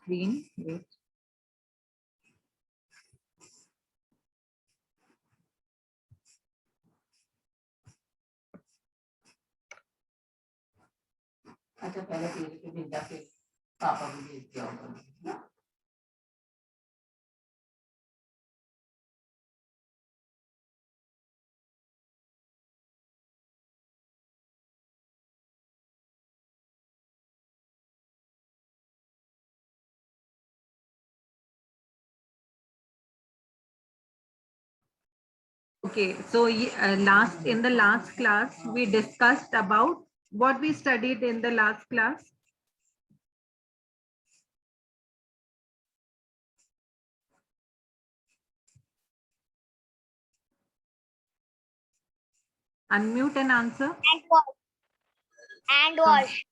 screen. Wait. अच्छा पहले तेरे के बिंदा के पापा को भेज दिया होगा। Okay, so in the last class we discussed about what we studied in the last class. Unmute and answer. And wash.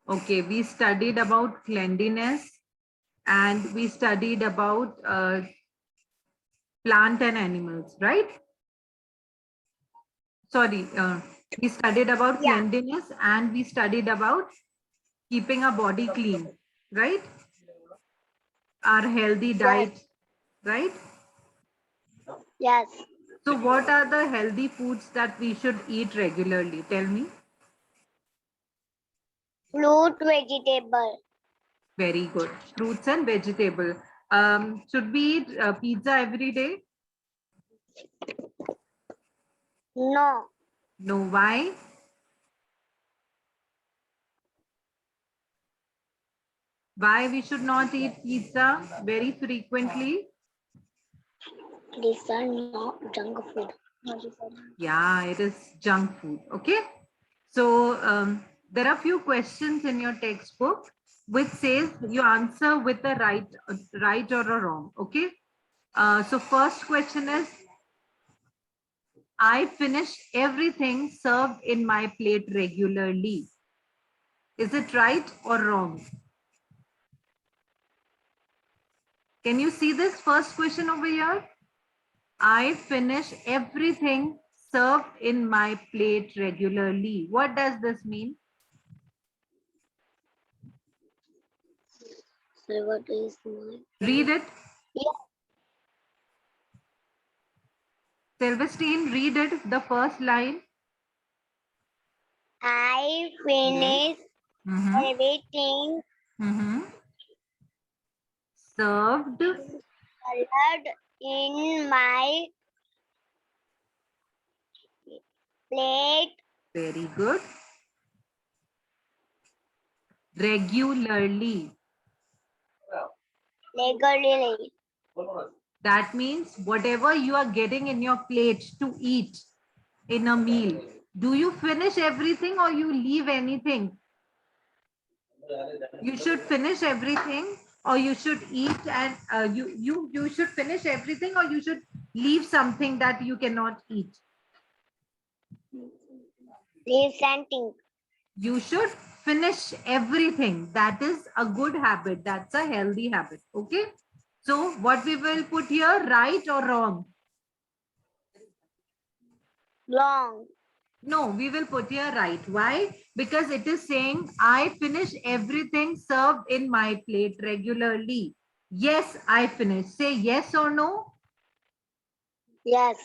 Okay, we studied about cleanliness and we studied about plant and animals, right? Sorry, we studied about cleanliness and we studied about keeping our body clean, right? Our healthy diet, right? Yes. So what are the healthy foods that we should eat regularly? Tell me. Fruit, vegetable. Very good. Fruits and vegetable. Should we eat pizza every day? No. No. Why? Why we should not eat pizza very frequently? These are not junk food. Yeah, it is junk food. Okay. So there are few questions in your textbook which says you answer with a right or a wrong. Okay. So first question is, I finish everything served in my plate regularly. Is it right or wrong? Can you see this first question over here? I finish everything served in my plate regularly. What does this mean? So what is my... Read it. Yeah. Silverstein, read it, the first line. I finish everything Served colored in my plate. Very good. Regularly. Regularly. That means whatever you are getting in your plate to eat in a meal, do you finish everything or you leave anything? You should finish everything or you should eat and you should finish everything or you should leave something that you cannot eat. Leave something. You should finish everything. That is a good habit. That's a healthy habit. Okay. So what we will put here, right or wrong? Long. No, we will put here right. Why? Because it is saying I finish everything served in my plate regularly. Yes, I finish. Say yes or no. Yes.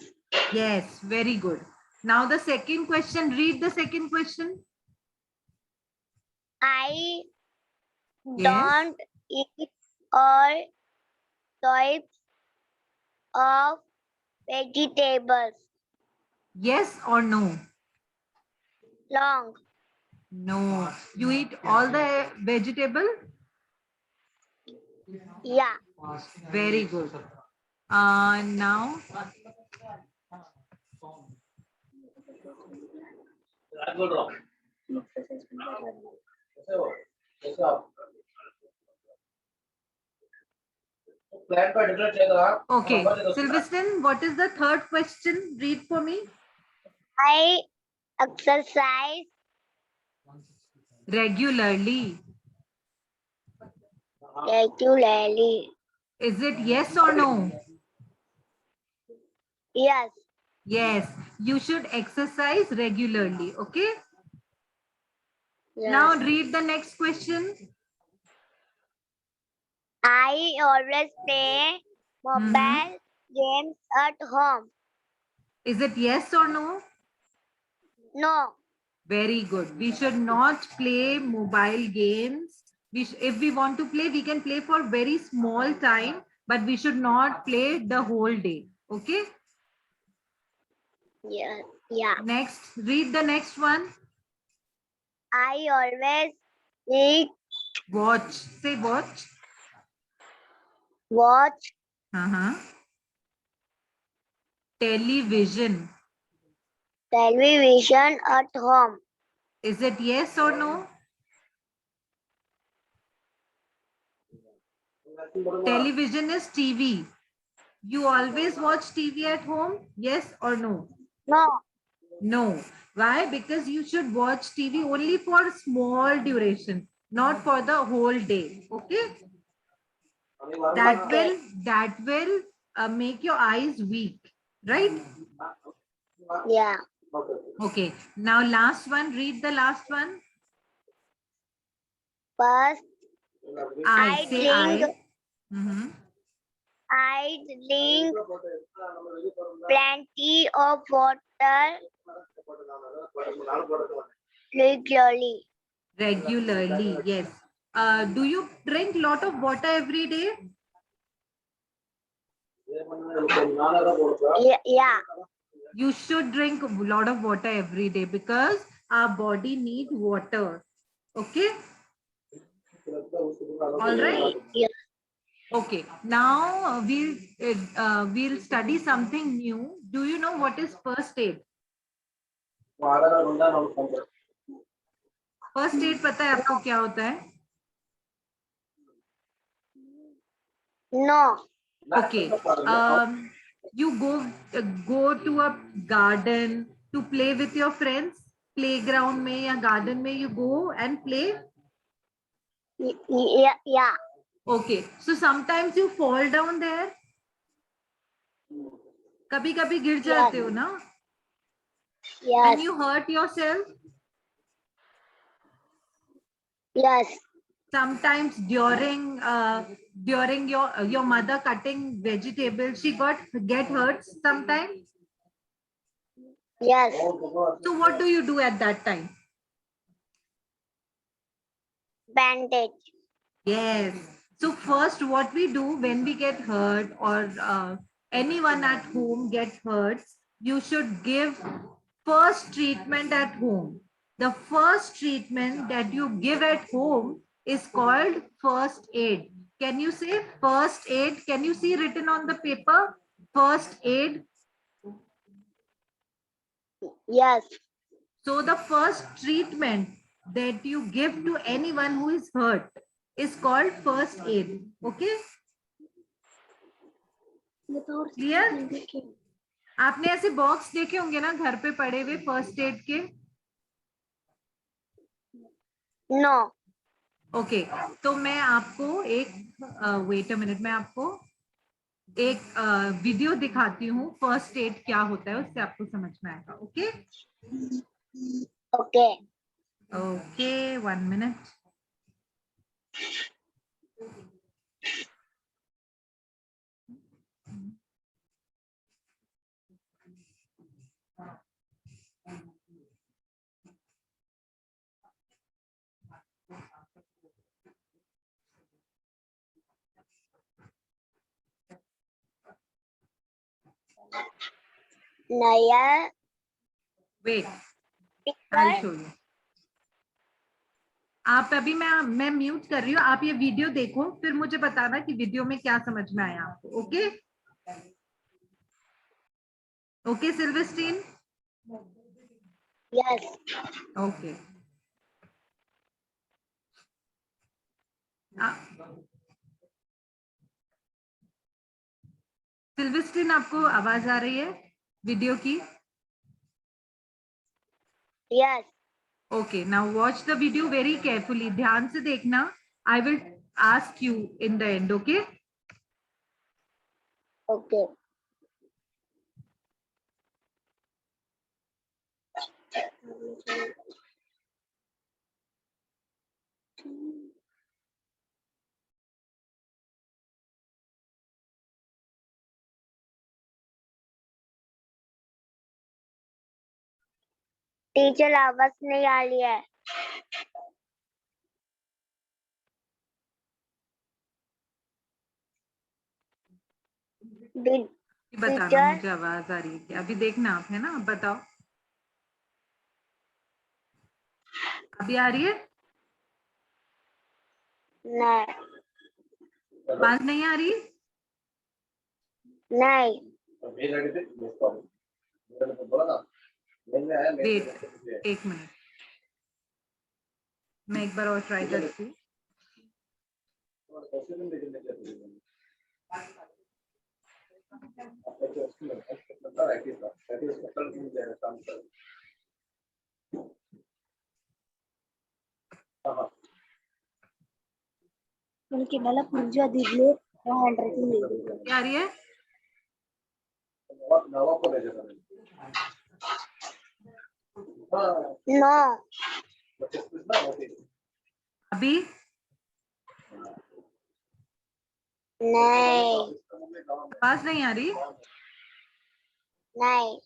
Yes, very good. Now the second question, read the second question. I Yes. don't eat all types of vegetables. Yes or no? Long. No. You eat all the vegetable? Yeah. Very good. Now. Okay. Sylveston, what is the third question? Read for me. I exercise Regularly. regularly. Is it yes or no? Yes. Yes. You should exercise regularly. Okay. Yes. Now read the next question. I always play mobile games at home. Is it yes or no? No. Very good. We should not play mobile games. If we want to play, we can play for very small time, but we should not play the whole day. Okay. Yeah. Yeah. Next, read the next one. I always read, Watch. Say watch. watch Television. television at home. Is it yes or no? Television is TV. You always watch TV at home? Yes or no? No. No. Why? Because you should watch TV only for small duration, not for the whole day. Okay? That will make your eyes weak, right? Yeah. Okay. Now last one. Read the last one. First, I I say drink. Mhm. I drink plenty of water regularly. Regularly. Yes. Do you drink lot of water every day? Yeah. You should drink a lot of water every day because our body needs water. Okay. All right. Yeah. Okay. Now we'll study something new. Do you know what is first aid? First aid पता है आपको क्या होता है? No. Okay. You go to a garden to play with your friends. Playground में या garden में you go and play. Yeah. Yeah. Okay. So sometimes you fall down there. कभी कभी गिर जाते हो ना? Yes. And you hurt yourself. Yes. Sometimes during your mother cutting vegetables, she get hurt sometimes. Yes. So what do you do at that time? Bandage. Yes. So first, what we do when we get hurt or anyone at home get hurt, you should give first treatment at home. The first treatment that you give at home is called first aid. Can you say first aid? Can you see written on the paper? First aid. Yes. So the first treatment that you give to anyone who is hurt is called first aid. Okay? Clear? आपने ऐसे box देखे होंगे ना घर पे पड़े हुए first aid के? No. ओके तो मैं आपको एक वेट अ मिनट, मैं आपको एक वीडियो दिखाती हूँ फर्स्ट एड क्या होता है, उससे आपको समझ में आएगा. Okay Okay. Okay 1 minute. Naya. Wait I show you. आप अभी मैं म्यूट कर रही हूँ, आप ये वीडियो देखो फिर मुझे बताना कि वीडियो में क्या समझ में आया आपको. Okay okay Sylvestine. Yes. Okay Sylvestine आपको आवाज आ रही है वीडियो की? Yes. Okay now watch the video very carefully. ध्यान से देखना. I will ask you in the end. Okay Okay. Teacher आवाज नहीं आ रही है। डी- बताना टीचर मुझे आवाज आ रही है क्या? अभी देखना आप, है ना? अब बताओ, अभी आ रही है? नहीं आवाज नहीं आ रही? नहीं वेट, एक मिनट, मैं एक बार और ट्राई करती हूँ। उनकी मला पुंजा दिले हैंड राइटिंग क्या आ रही है? नो अभी नहीं आवाज नहीं आ रही? नहीं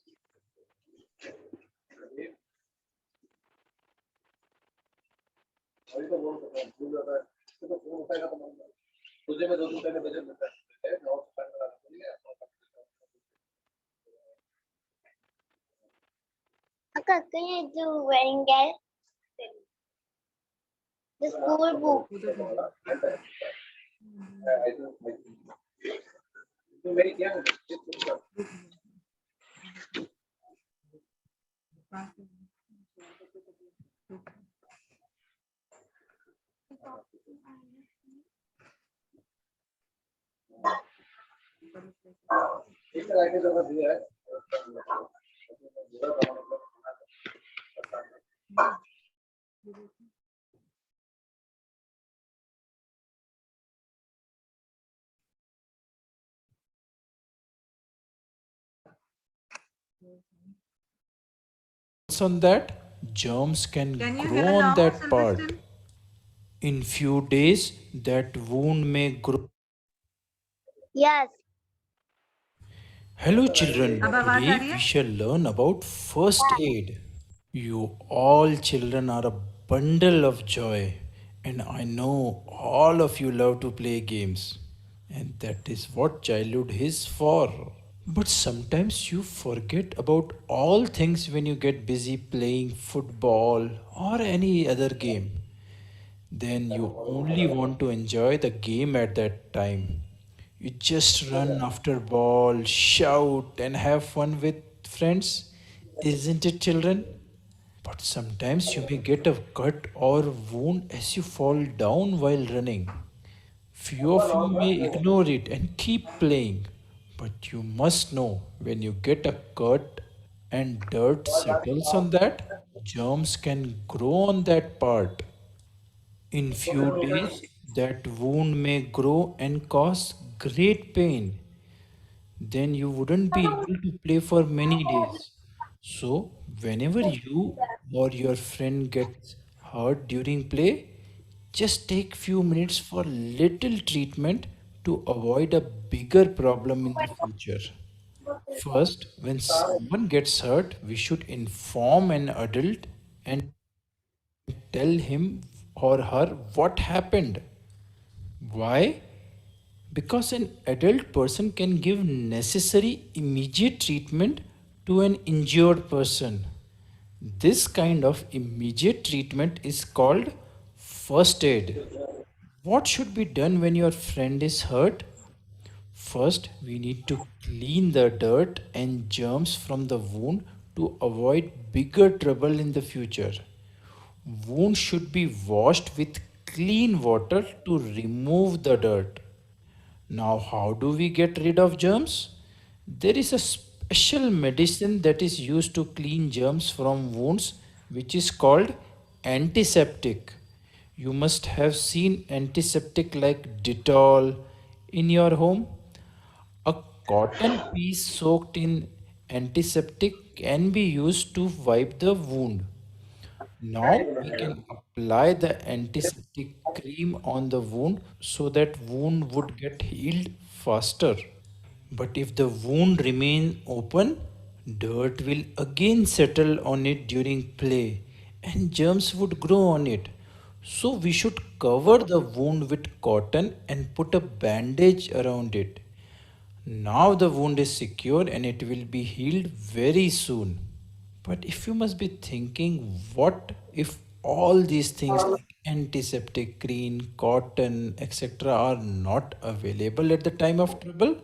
Uncle, can you do wearing that? The school book. On that, germs can Can you grow hear on now, that part. Sylvester? In few days, that wound may grow. Yes. Hello children, अब आवाज आ today रही we है? shall learn about first aid. You all children are a bundle of joy, and I know all of you love to play games, and that is what childhood is for. But sometimes you forget about all things when you get busy playing football or any other game. Then you only want to enjoy the game at that time. You just run after ball, shout, and have fun with friends, isn't it, children? But sometimes you may get a cut or wound as you fall down while running. Few of you may ignore it and keep playing, but you must know when you get a cut and dirt settles on that, germs can grow on that part. In few days, that wound may grow and cause great pain. Then you wouldn't be able to play for many days. So, whenever you or your friend gets hurt during play, just take few minutes for little treatment to avoid a bigger problem in the future. First, when someone gets hurt, we should inform an adult and tell him or her what happened. Why? Because an adult person can give necessary immediate treatment to an injured person. This kind of immediate treatment is called first aid. What should be done when your friend is hurt? First, we need to clean the dirt and germs from the wound to avoid bigger trouble in the future. Wounds should be washed with clean water to remove the dirt. Now, how do we get rid of germs? There is a special medicine that is used to clean germs from wounds, which is called antiseptic. You must have seen antiseptic like Dettol in your home. A cotton piece soaked in antiseptic can be used to wipe the wound. Now we can apply the antiseptic cream on the wound so that wound would get healed faster. But if the wound remain open, dirt will again settle on it during play and germs would grow on it. So we should cover the wound with cotton and put a bandage around it. Now the wound is secure and it will be healed very soon. But if you must be thinking, what if all these things like antiseptic cream, cotton, etc., are not available at the time of trouble?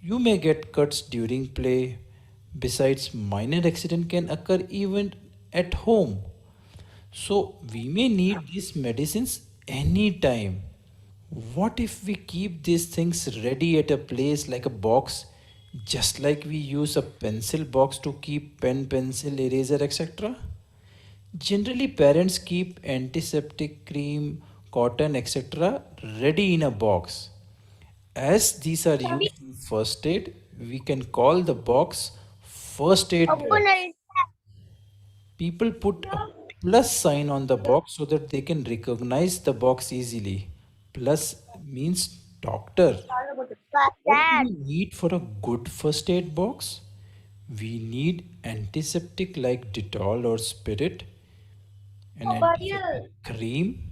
You may get cuts during play. Besides, minor accident can occur even at home. So we may need these medicines anytime. What if we keep these things ready at a place like a box, just like we use a pencil box to keep pen, pencil, eraser, etc.? Generally, parents keep antiseptic cream, cotton, etc. ready in a box. As these are used in first aid, we can call the box first aid box. People put a plus sign on the box so that they can recognize the box easily. Plus means doctor. What do Dad. we need for a good first aid box? We need antiseptic like Dettol or Spirit, an antiseptic cream,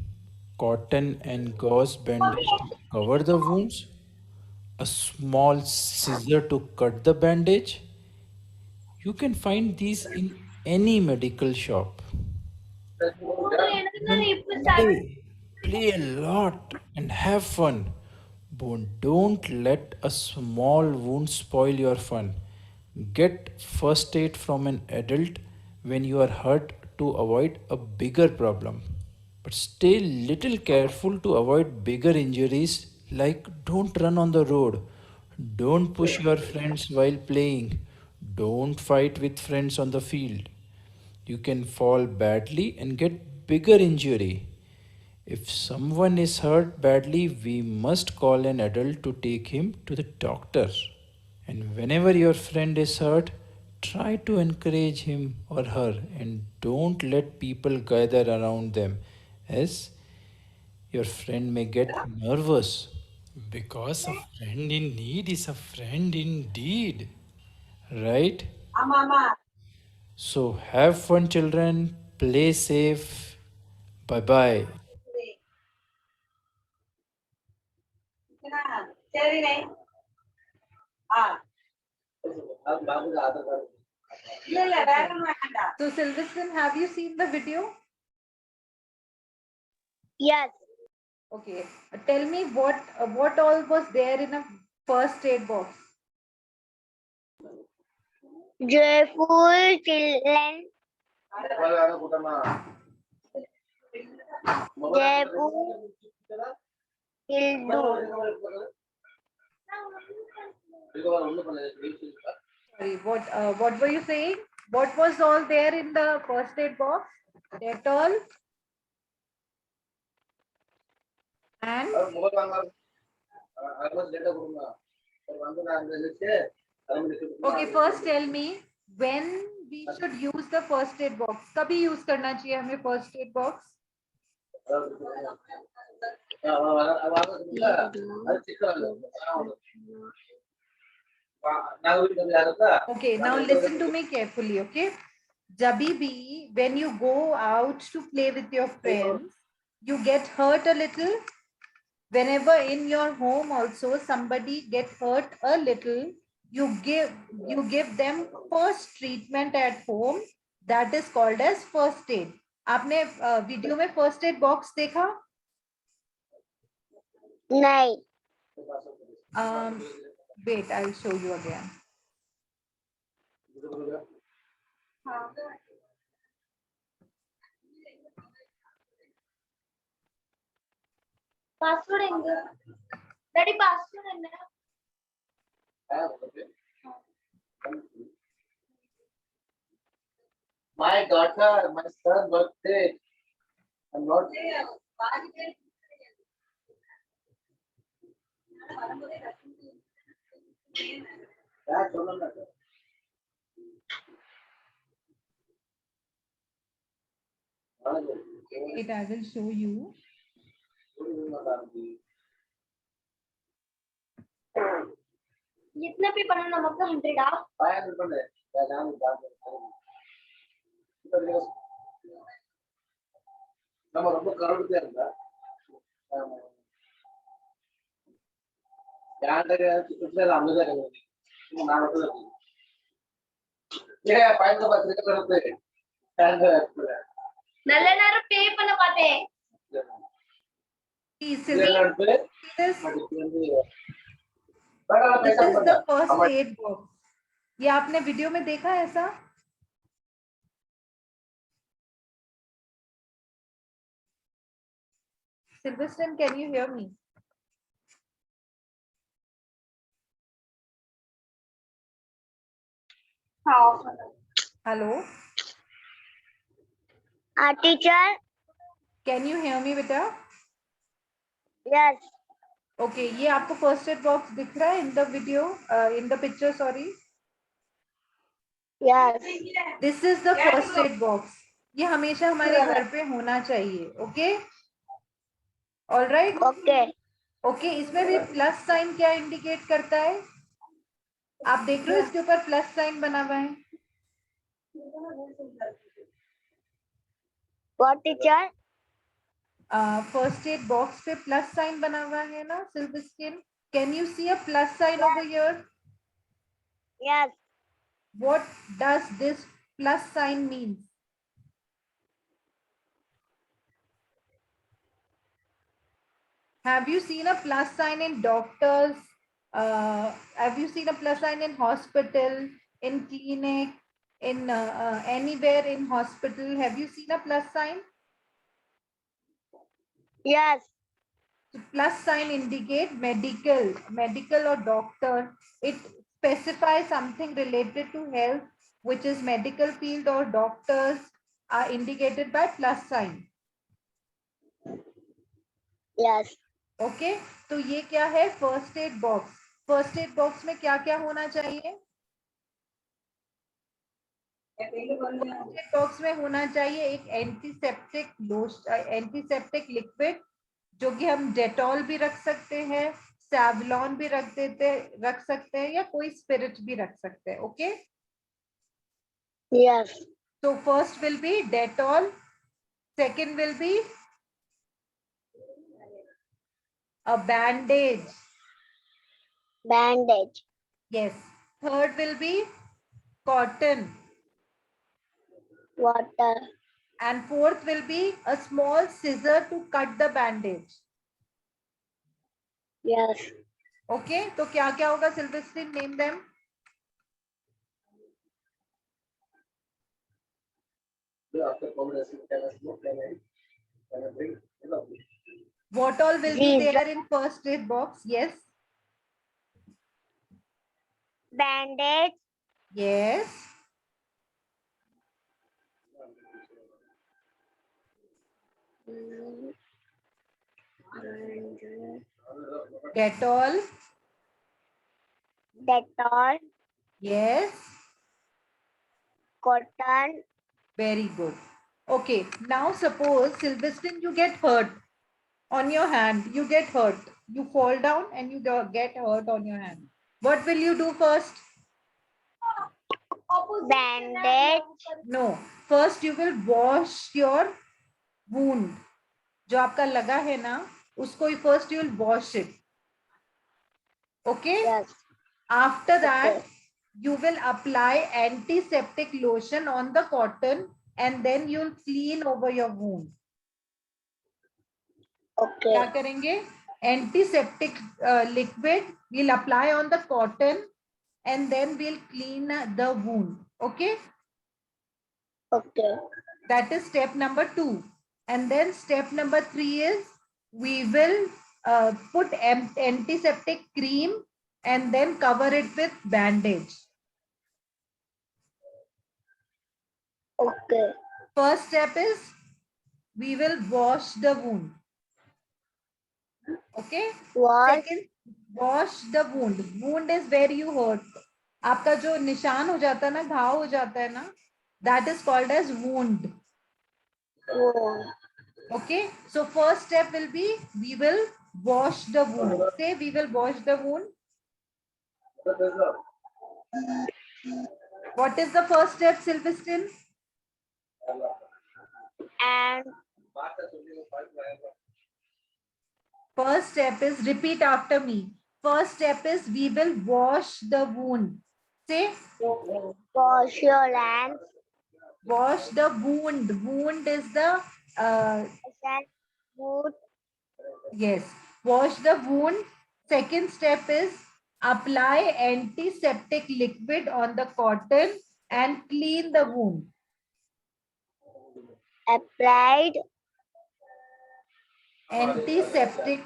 cotton and gauze bandage to cover the wounds, a small scissor to cut the bandage. You can find these in any medical shop. Then play a lot and have fun. But don't let a small wound spoil your fun. Get first aid from an adult when you are hurt to avoid a bigger problem. But stay little careful to avoid bigger injuries like don't run on the road, don't push your friends while playing, don't fight with friends on the field. You can fall badly and get bigger injury. If someone is hurt badly, we must call an adult to take him to the doctor. And whenever your friend is hurt, try to encourage him or her and don't let people gather around them as your friend may get nervous. Because a friend in need is a friend indeed. Right? So have fun, children. Play safe. Bye bye. So Sylvester, have you seen the video? Yes. Okay. Tell me what all was there in a first aid box. Joyful children. Joyful children. Sorry, what were you saying? What was all there in the first aid box? Dettol and okay. First, tell me when we should use the first aid box. कभी use करना चाहिए हमें first aid box? Okay, now listen to me carefully, okay? Jabhi bhi, when you go out to play with your friends, you get hurt a little. Whenever in your home also somebody get hurt a little, you give them first treatment at home. That is called as first aid. आपने video में first aid box देखा? नहीं. Wait, I'll show you again. Password enga. Daddy password enga. My daughter, my son birthday. I'm not. Wait, I will show you. जितना भी बनाना मतलब 100 आप நம்ம ரொம்ப கருடுதே இருந்தா யார்கிட்ட அங்கதான் நான் மட்டும் ஏன் பயந்து பார்த்துருக்கிறது நல்ல நேரம் பே பண்ண பார்த்தேன் This is the first aid box. ये आपने वीडियो में देखा है ऐसा? Sylvester, can you hear me? Hello? Teacher. Can you hear me beta? Yes. Okay, ये आपको first aid box दिख रहा है in the video, in the picture, sorry. Yes. This is the first aid box. ये हमेशा हमारे घर पे होना चाहिए. Okay? All right? Okay. Okay, इसमें भी प्लस साइन क्या इंडिकेट करता है? आप देख रहे हो इसके ऊपर प्लस साइन बना हुआ है. What teacher? First aid box पे प्लस साइन बना हुआ है ना silver skin. Can you see a plus sign over here? Yes. What does this plus sign mean? Have you seen a plus sign in doctors? Have you seen a plus sign in hospital, in clinic, in anywhere in hospital? Have you seen a plus sign? Yes. So plus sign indicate medical or doctor. It specifies something related to health, which is medical field or doctors are indicated by plus sign. Yes. Okay, तो ये क्या है? First aid box. First aid box में क्या क्या होना चाहिए? First aid box में होना चाहिए एक एंटीसेप्टिक लोशन, एंटीसेप्टिक लिक्विड, जो कि हम डेटॉल भी रख सकते हैं, सैवलॉन भी रख सकते हैं, या कोई स्पिरिट भी रख सकते हैं. Okay, Yes. so first will be Dettol, second will be a bandage. Bandage. Yes, third will be cotton, Water. and fourth will be a small scissor to cut the bandage. Yes. Okay, तो क्या क्या होगा Sylvestrin? Name them. after combination can I smoke, can I drink? What all will be These- there in first aid box? Yes. Bandage. Yes. Dettol. Dettol. Yes. Cotton. Very good. Okay, now suppose Sylvester, you get hurt on your hand. You get hurt. You fall down and you get hurt on your hand. What will you do first? Bandage. No. First you will wash your wound. जो आपका लगा है ना, उसको first you will wash it. Okay? Yes. After that, Okay. you will apply antiseptic lotion on the cotton and then you'll clean over your wound. Okay. क्या करेंगे? Antiseptic liquid we'll apply on the cotton and then we'll clean the wound. Okay? Okay. That is step number 2. And then step number 3 is we will put antiseptic cream and then cover it with bandage. Okay. First step is we will wash the wound. Okay? Wash. Second, wash the wound. Wound is where you hurt. आपका जो निशान हो जाता है ना, घाव हो जाता है ना, that is called as wound. Wound. Okay, so first step will be we will wash the wound. Say we will wash the wound. What is the first step, Sylvestin? And First step is, repeat after me. First step is, we will wash the wound. Say, wash your hands. wash the wound. Wound is the, And food. yes, wash the wound. Second step is, apply antiseptic liquid on the cotton and clean the wound. Applied Antiseptic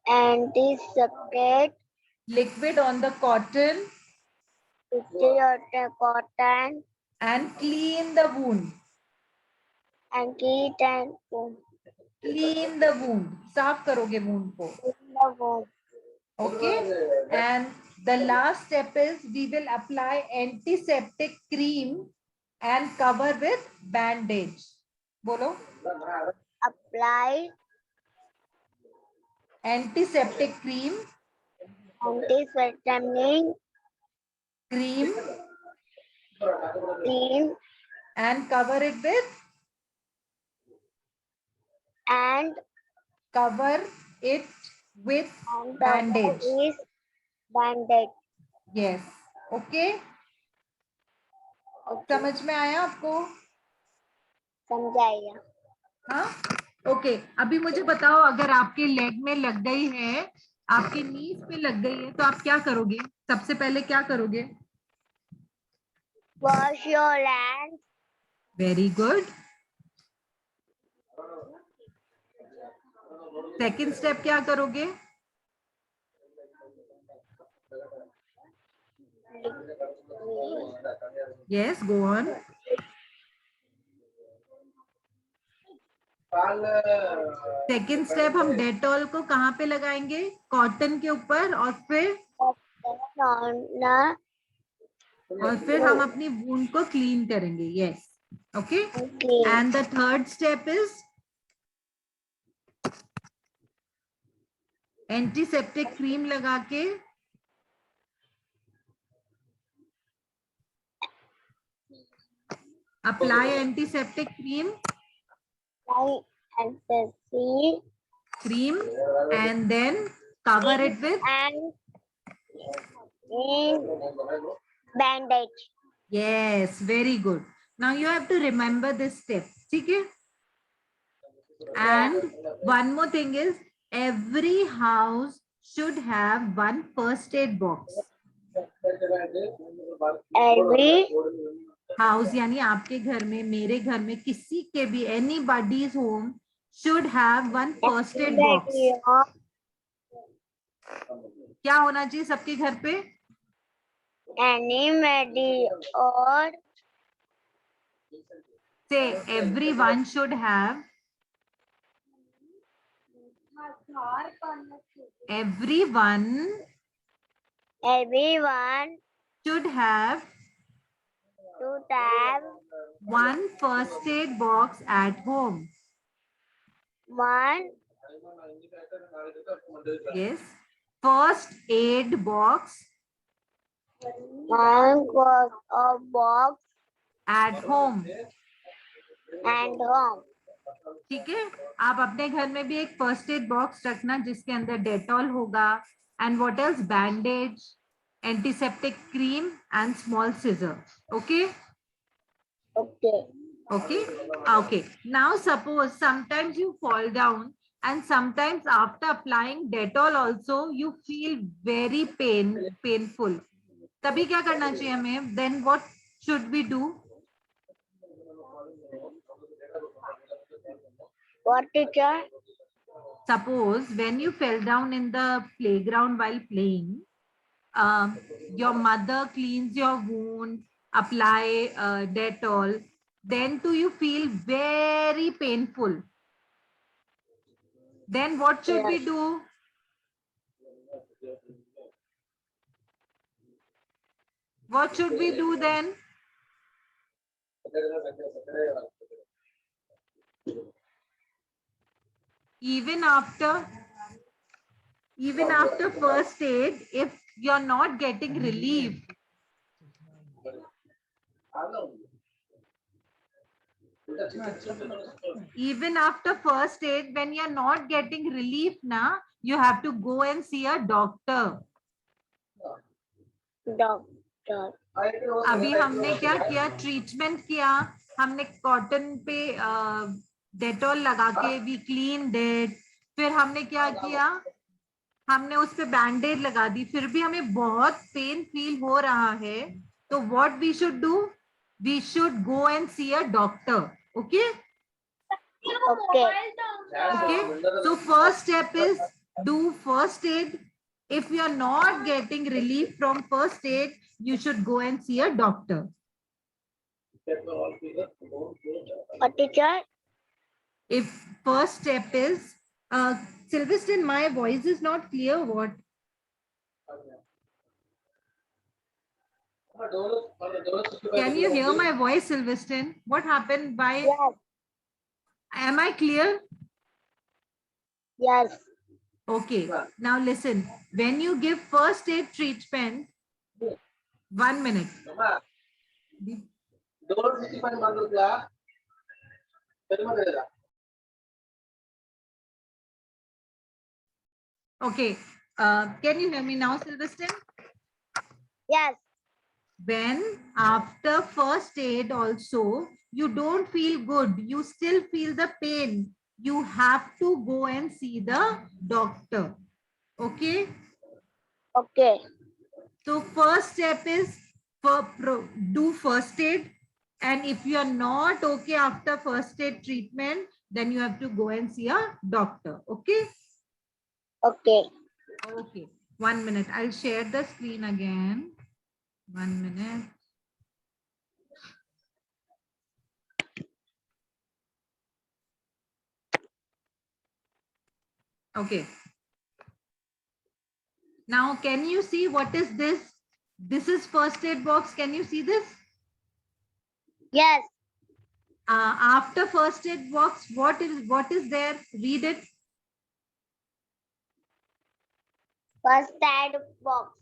antiseptic liquid on the cotton cotton and clean the wound. and heat and Clean the wound. साफ करोगे wound को. the wound. Okay. And the last step is, we will apply antiseptic cream and cover with bandage. Bolo. Apply Antiseptic cream antiseptic cream cream and cover it with and bandage. is bandage. Yes. Okay. समझ में आया आपको? समझाइए. हाँ. Okay. अभी मुझे बताओ, अगर आपके लेग में लग गई है, आपके नीज पे लग गई है, तो आप क्या करोगे? सबसे पहले क्या करोगे? Wash your hands. Very good. Second step क्या करोगे? Yes, go on. Second step, हम डेटॉल को कहाँ पे लगाएंगे? कॉटन के ऊपर, और फिर हम अपनी वूंड को क्लीन करेंगे. Yes. Okay. And the third step is antiseptic cream लगा के apply antiseptic cream and then cover it with bandage. Yes, very good. Now you have to remember this step. Okay? And one more thing is, every house should have one first aid box. Every house यानी आपके घर में, मेरे घर में, किसी के भी, anybody's home should have one first aid box. क्या होना चाहिए सबके घर पे? anybody or Say, everyone should have. Everyone should have one first aid box at home. one Yes. First aid box box at home. and home. ठीक है. आप अपने घर में भी एक फर्स्ट एड बॉक्स रखना जिसके अंदर डेटॉल होगा, and what else? Bandage, antiseptic cream and small scissor. Okay. Okay. Now suppose sometimes you fall down, and sometimes after applying Dettol also you feel very painful. तभी क्या करना चाहिए हमें? Then what should we do? What, teacher? Suppose when you fell down in the playground while playing, your mother cleans your wound, apply Dettol, then do you feel very painful? Then what should we do? What should we do then? Even after first aid, if you're not getting relief, even after first aid, when you're not getting relief na, you have to go and see a doctor. Doctor. अभी हमने क्या किया, treatment किया, हमने cotton पे Dettol लगा के we clean date, फिर हमने क्या किया, हमने उस पे बैंडेड लगा दी, फिर भी हमें बहुत पेन फील हो रहा है, तो what we should do, we should go and see a doctor. Okay Okay. okay, so first step is do first aid. If you are not getting relief from first aid, you should go and see a doctor. What teacher? If first step is Sylvester, my voice is not clear. What? Can you hear my voice, Sylvester? What happened? By Yes. am I clear? Yes. Okay. Now listen. When you give first aid treatment, 1 minute. Okay. Can you hear me now, Sylvester? Yes. When after first aid also you don't feel good, you still feel the pain, you have to go and see the doctor. Okay. Okay. So first step is do first aid, and if you are not okay after first aid treatment, then you have to go and see a doctor. Okay. Okay. Okay. 1 minute. I'll share the screen again. 1 minute. Okay. Now, can you see what is this? This is first aid box. Can you see this? Yes. After first aid box, what is there? Read it. First aid box.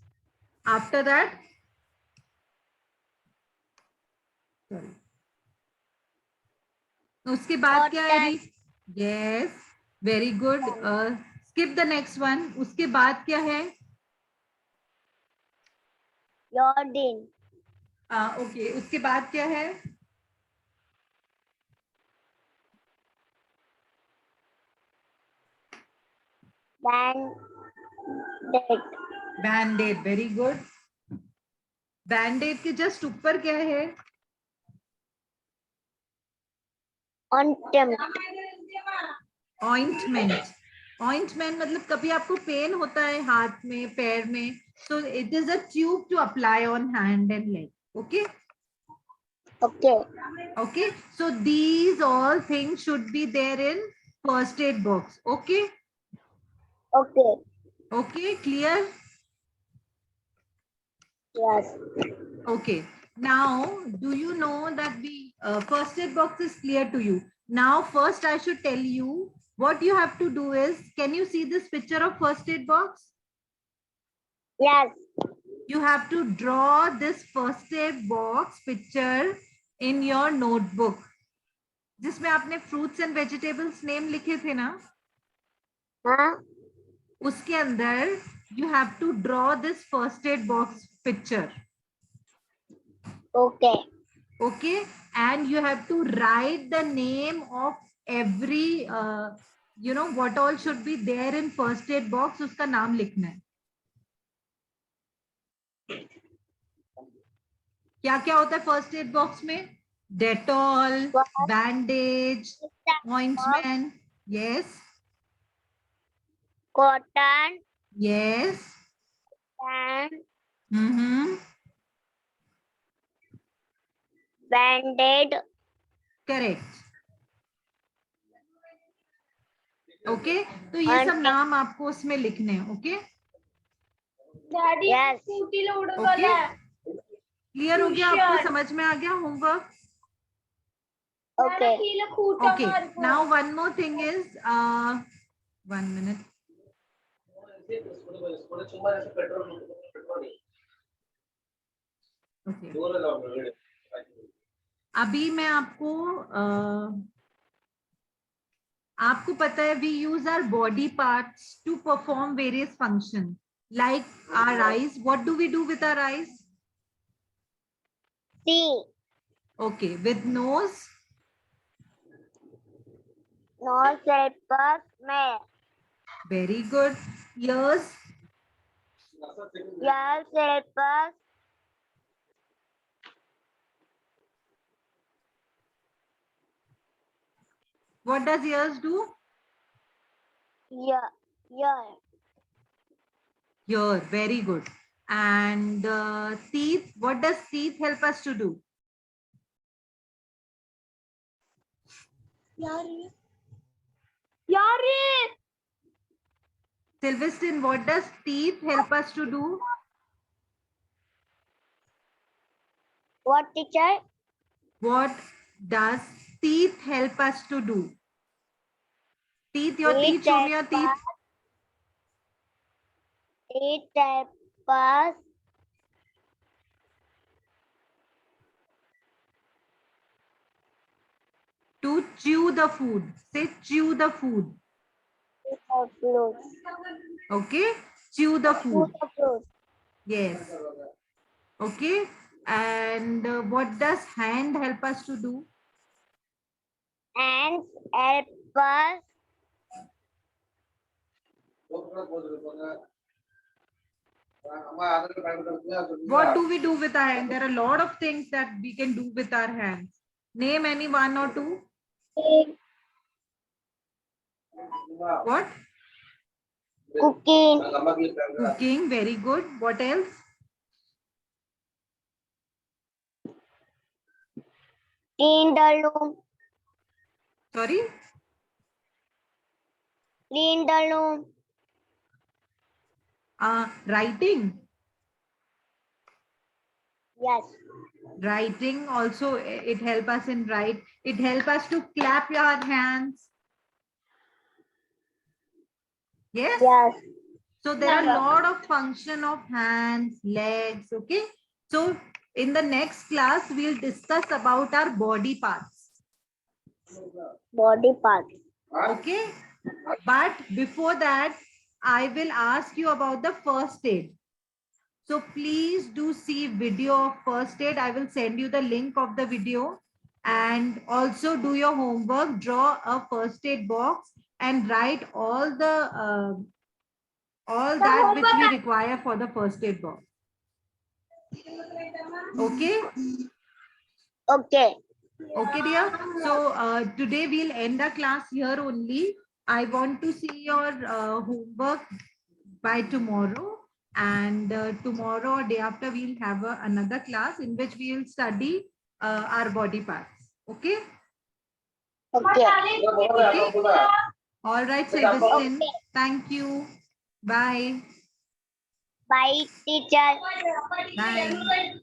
After that. Sorry. उसके बाद क्या है? Yes. Very good. Skip the next one. उसके बाद क्या है? Iodine. Okay. उसके बाद क्या है? Band-aid. Band-aid. Very good. Band-aid के just ऊपर क्या है? Ointment. Ointment. Ointment मतलब कभी आपको पेन होता है हाथ में, पैर में, so it is a tube to apply on hand and leg. Okay. Okay. Okay. So these all things should be there in first aid box. Okay. Okay. Okay. Clear? Yes. Okay. Now, do you know that the first aid box is clear to you? Now, first I should tell you what you have to do is, can you see this picture of first aid box? Yes. You have to draw this first aid box picture in your notebook. जिसमें आपने fruits and vegetables name लिखे थे ना? Huh? उसके अंदर you have to draw this first aid box picture. Okay. Okay, and you have to write the name of every you know what all should be there in first aid box, उसका नाम लिखना है. क्या क्या होता है first aid box में? Dettol, bandage, ointment. Yes. Cotton yes. and band-aid. Correct. Okay, तो ये सब नाम आपको उसमें लिखने हैं. ओके. Yes. ओके, क्लियर हो गया? आपको समझ में आ गया homework? Okay. Okay, now one more thing is 1 minute. School चुम्मा ऐसे पेट्रोल नहीं Okay. दूर में लाओ वीडियो अभी मैं आपको पता है we use our body parts to perform various functions like our eyes. What do we do with our eyes? See. Okay, with nose. Nose helps smell. Very good. Ears. Ears help us What does ears do? hear. Hear. Very good. And teeth. What does teeth help us to do? Sylvester, what does teeth help us to do? What, teacher? What does teeth help us to do? Teeth, your Teeth teeth, show me your teeth. Teeth help us To chew the food. Say chew the food. fruit. Okay? Chew the food. Fruit. Yes. Okay? And what does hand help us to do? Hands help us What do we do with our hand? There are a lot of things that we can do with our hands. Name any one or two. What? cooking. Cooking. Very good. What else? Clean the room. Sorry? Clean the room. Writing. Yes. Writing also, it help us in write. It help us to clap your hands. Yes? Yes. So there are a lot of function of hands, legs, okay? So in the next class, we'll discuss about our body parts, Body part. okay? But before that, I will ask you about the first aid. So please do see video of first aid. I will send you the link of the video, and also do your homework, draw a first aid box and write all that which we require for the first aid box. Okay? Okay. Okay, dear. So today we'll end the class here only. I want to see your homework by tomorrow. And tomorrow or day after, we'll have another class in which we'll study our body parts. Okay? Okay. Okay. All right, Sebastian. Thank you. Bye. Bye, teacher. Bye.